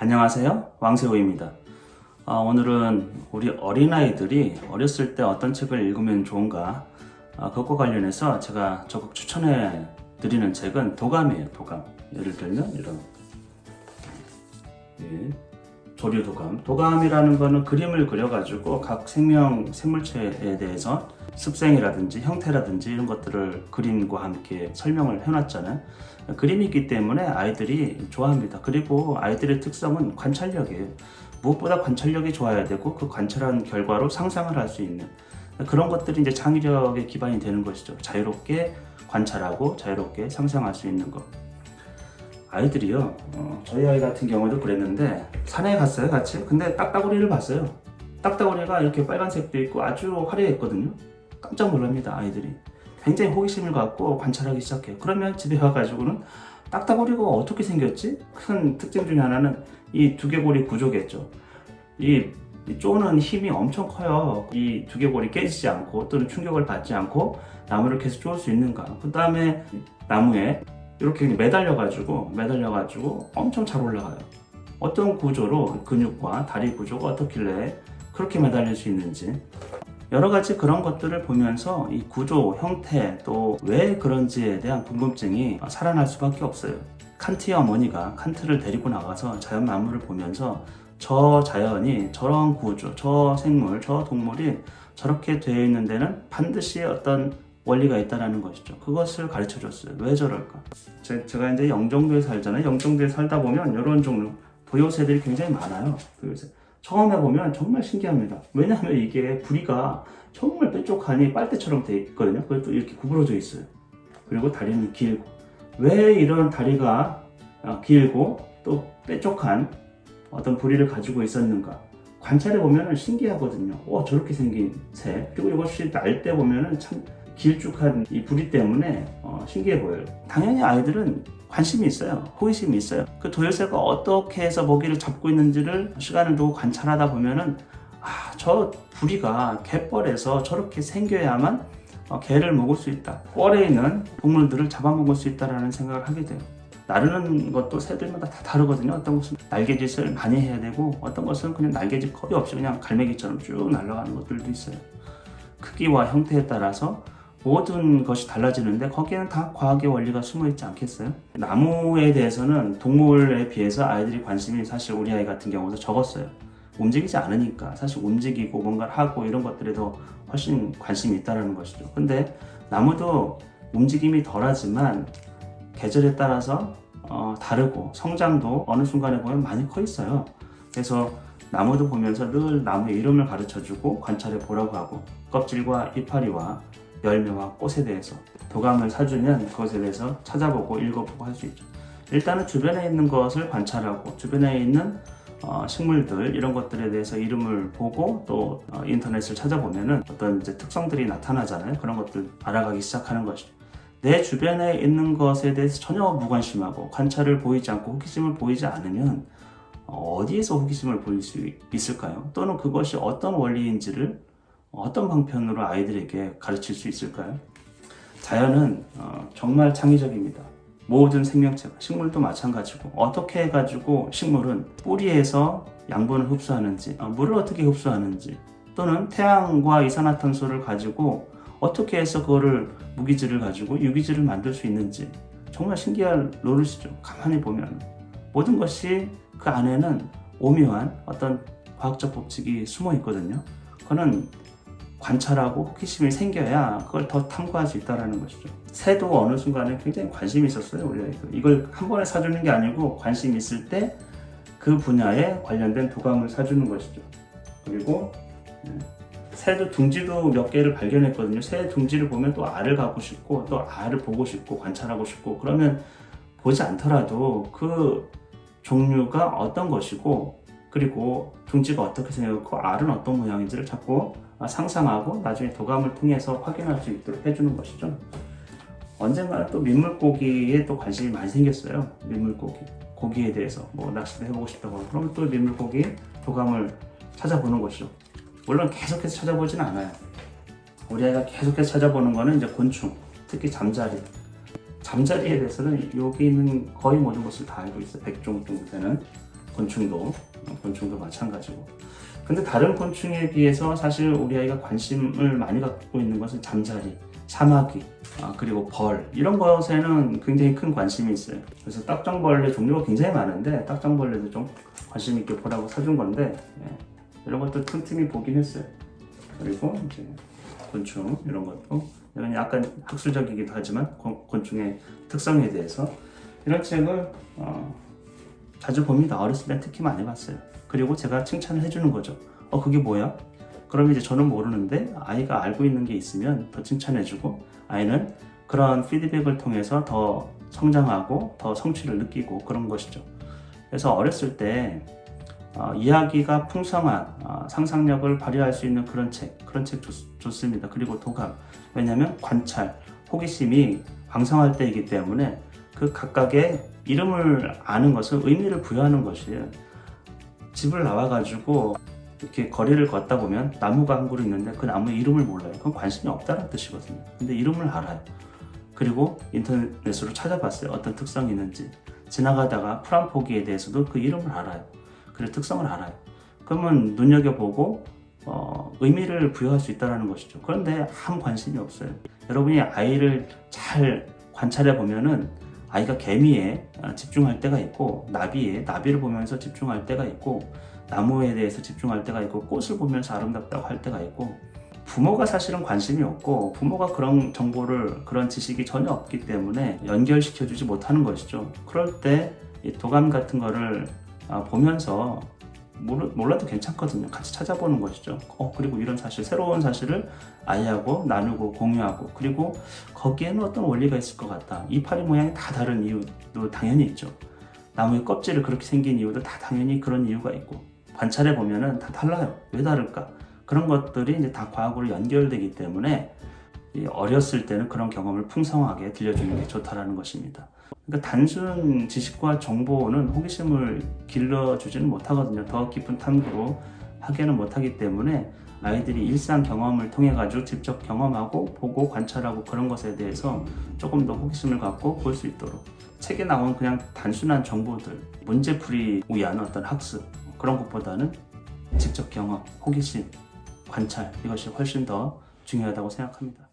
안녕하세요. 왕세호입니다. 오늘은 우리 어린아이들이 어렸을 때 어떤 책을 읽으면 좋은가, 그것과 관련해서 제가 적극 추천해 드리는 책은 도감이에요. 도감. 예를 들면 이런 조류 도감. 도감이라는 거는 그림을 그려가지고 각 생물체에 대해서 습생이라든지 형태라든지 이런 것들을 그림과 함께 설명을 해놨잖아요. 그림이 있기 때문에 아이들이 좋아합니다. 그리고 아이들의 특성은 관찰력이에요. 무엇보다 관찰력이 좋아야 되고 그 관찰한 결과로 상상을 할 수 있는 그런 것들이 이제 창의력의 기반이 되는 것이죠. 자유롭게 관찰하고 자유롭게 상상할 수 있는 것. 아이들이요, 저희 아이 같은 경우도 그랬는데 산에 갔어요, 같이. 근데 딱따구리를 봤어요. 딱따구리가 이렇게 빨간색도 있고 아주 화려했거든요. 깜짝 놀랍니다, 아이들이. 굉장히 호기심을 갖고 관찰하기 시작해요. 그러면 집에 와가지고는 딱따구리가 어떻게 생겼지? 큰 특징 중에 하나는 이 두개골이 구조겠죠. 이 쪼는 힘이 엄청 커요. 이 두개골이 깨지지 않고 또는 충격을 받지 않고 나무를 계속 쪼을 수 있는가. 그 다음에 나무에 이렇게 매달려가지고 엄청 잘 올라가요. 어떤 구조로 근육과 다리 구조가 어떻길래 그렇게 매달릴 수 있는지 여러 가지 그런 것들을 보면서 이 구조, 형태, 또 왜 그런지에 대한 궁금증이 살아날 수밖에 없어요. 칸트의 어머니가 칸트를 데리고 나가서 자연 만물을 보면서 저 자연이 저런 구조, 저 생물, 저 동물이 저렇게 되어 있는 데는 반드시 어떤 원리가 있다는 것이죠. 그것을 가르쳐 줬어요. 왜 저럴까? 제가 이제 영종도에 살잖아요. 영종도에 살다 보면 이런 종류 도요새들이 굉장히 많아요. 도요새. 처음에 보면 정말 신기합니다. 왜냐하면 이게 부리가 정말 뾰족하니 빨대처럼 되어 있거든요. 그것도 이렇게 구부러져 있어요. 그리고 다리는 길고. 왜 이런 다리가 길고 또 뾰족한 어떤 부리를 가지고 있었는가? 관찰해 보면 신기하거든요. 저렇게 생긴 새. 그리고 이것이 날 때 보면 참 길쭉한 이 부리 때문에 신기해 보여요. 당연히 아이들은 관심이 있어요. 호기심이 있어요. 그 도요새가 어떻게 해서 먹이를 잡고 있는지를 시간을 두고 관찰하다 보면은 저 부리가 갯벌에서 저렇게 생겨야만 개를 먹을 수 있다. 뻘에 있는 동물들을 잡아먹을 수 있다라는 생각을 하게 돼요. 나르는 것도 새들마다 다 다르거든요. 어떤 것은 날개짓을 많이 해야 되고 어떤 것은 그냥 날개짓 거의 없이 그냥 갈매기처럼 쭉 날아가는 것들도 있어요. 크기와 형태에 따라서 모든 것이 달라지는데 거기에는 다 과학의 원리가 숨어 있지 않겠어요? 나무에 대해서는 동물에 비해서 아이들이 관심이 사실 우리 아이 같은 경우도 적었어요. 움직이지 않으니까 사실 움직이고 뭔가를 하고 이런 것들에도 훨씬 관심이 있다는 것이죠. 근데 나무도 움직임이 덜하지만 계절에 따라서 다르고 성장도 어느 순간에 보면 많이 커 있어요. 그래서 나무도 보면서 늘 나무의 이름을 가르쳐주고 관찰해 보라고 하고 껍질과 이파리와 열매와 꽃에 대해서 도감을 사주면 그것에 대해서 찾아보고 읽어보고 할 수 있죠. 일단은 주변에 있는 것을 관찰하고 주변에 있는 식물들 이런 것들에 대해서 이름을 보고 또 인터넷을 찾아보면은 어떤 이제 특성들이 나타나잖아요. 그런 것들 알아가기 시작하는 것이죠. 내 주변에 있는 것에 대해서 전혀 무관심하고 관찰을 보이지 않고 호기심을 보이지 않으면 어디에서 호기심을 보일 수 있을까요? 또는 그것이 어떤 원리인지를 어떤 방편으로 아이들에게 가르칠 수 있을까요? 자연은 정말 창의적입니다. 모든 생명체가, 식물도 마찬가지고 어떻게 해가지고 식물은 뿌리에서 양분을 흡수하는지, 물을 어떻게 흡수하는지 또는 태양과 이산화탄소를 가지고 어떻게 해서 그거를 무기질을 가지고 유기질을 만들 수 있는지 정말 신기할 노릇이죠. 가만히 보면 모든 것이 그 안에는 오묘한 어떤 과학적 법칙이 숨어 있거든요. 그거는 관찰하고 호기심이 생겨야 그걸 더 탐구할 수 있다는 것이죠. 새도 어느 순간에 굉장히 관심이 있었어요. 우리 아이들. 이걸 한 번에 사주는 게 아니고 관심이 있을 때 그 분야에 관련된 도감을 사주는 것이죠. 그리고 새도 둥지도 몇 개를 발견했거든요. 새 둥지를 보면 또 알을 갖고 싶고 또 알을 보고 싶고 관찰하고 싶고 그러면 보지 않더라도 그 종류가 어떤 것이고 그리고 둥지가 어떻게 생겼고 알은 어떤 모양인지를 자꾸 상상하고 나중에 도감을 통해서 확인할 수 있도록 해주는 것이죠. 언젠가 또 민물고기에 또 관심이 많이 생겼어요. 민물고기, 고기에 대해서 낚시도 해보고 싶다고 하고 그러면 또 민물고기 도감을 찾아보는 것이죠. 물론 계속해서 찾아보진 않아요. 우리 아이가 계속해서 찾아보는 거는 이제 곤충, 특히 잠자리. 잠자리에 대해서는 여기 있는 거의 모든 것을 다 알고 있어요. 100종 정도 되는 곤충도 마찬가지고. 근데 다른 곤충에 비해서 사실 우리 아이가 관심을 많이 갖고 있는 것은 잠자리, 사마귀, 그리고 벌 이런 것에는 굉장히 큰 관심이 있어요. 그래서 딱정벌레 종류가 굉장히 많은데 딱정벌레도 좀 관심 있게 보라고 사준 건데 이런 것도 틈틈이 보긴 했어요. 그리고 이제 곤충 이런 것도 이건 약간 학술적이기도 하지만 곤충의 특성에 대해서 이런 책을 자주 봅니다. 어렸을 때 특히 많이 봤어요. 그리고 제가 칭찬을 해주는 거죠. 그게 뭐야? 그럼 이제 저는 모르는데 아이가 알고 있는 게 있으면 더 칭찬해주고 아이는 그런 피드백을 통해서 더 성장하고 더 성취를 느끼고 그런 것이죠. 그래서 어렸을 때 이야기가 풍성한 상상력을 발휘할 수 있는 그런 책 좋습니다. 그리고 도감, 왜냐하면 관찰, 호기심이 왕성할 때이기 때문에 그 각각의 이름을 아는 것은 의미를 부여하는 것이에요. 집을 나와가지고 이렇게 거리를 걷다 보면 나무가 한 그루 있는데 그 나무의 이름을 몰라요. 그건 관심이 없다는 뜻이거든요. 근데 이름을 알아요. 그리고 인터넷으로 찾아봤어요. 어떤 특성이 있는지. 지나가다가 풀 한 포기에 대해서도 그 이름을 알아요. 그리고 특성을 알아요. 그러면 눈여겨보고 의미를 부여할 수 있다는 것이죠. 그런데 아무 관심이 없어요. 여러분이 아이를 잘 관찰해 보면은 아이가 개미에 집중할 때가 있고 나비를 보면서 집중할 때가 있고 나무에 대해서 집중할 때가 있고 꽃을 보면서 아름답다고 할 때가 있고 부모가 사실은 관심이 없고 부모가 그런 정보를 그런 지식이 전혀 없기 때문에 연결시켜 주지 못하는 것이죠. 그럴 때 이 도감 같은 거를 보면서 몰라도 괜찮거든요. 같이 찾아보는 것이죠. 그리고 이런 사실, 새로운 사실을 아이하고 나누고 공유하고 그리고 거기에는 어떤 원리가 있을 것 같다. 이파리 모양이 다 다른 이유도 당연히 있죠. 나무의 껍질이 그렇게 생긴 이유도 다 당연히 그런 이유가 있고 관찰해 보면은 다 달라요. 왜 다를까? 그런 것들이 이제 다 과학으로 연결되기 때문에 어렸을 때는 그런 경험을 풍성하게 들려주는 게 좋다라는 것입니다. 그러니까 단순 지식과 정보는 호기심을 길러주지는 못하거든요. 더 깊은 탐구로 하기는 못하기 때문에 아이들이 일상 경험을 통해 가지고 직접 경험하고 보고 관찰하고 그런 것에 대해서 조금 더 호기심을 갖고 볼 수 있도록 책에 나온 그냥 단순한 정보들, 문제풀이 위한 어떤 학습 그런 것보다는 직접 경험, 호기심, 관찰 이것이 훨씬 더 중요하다고 생각합니다.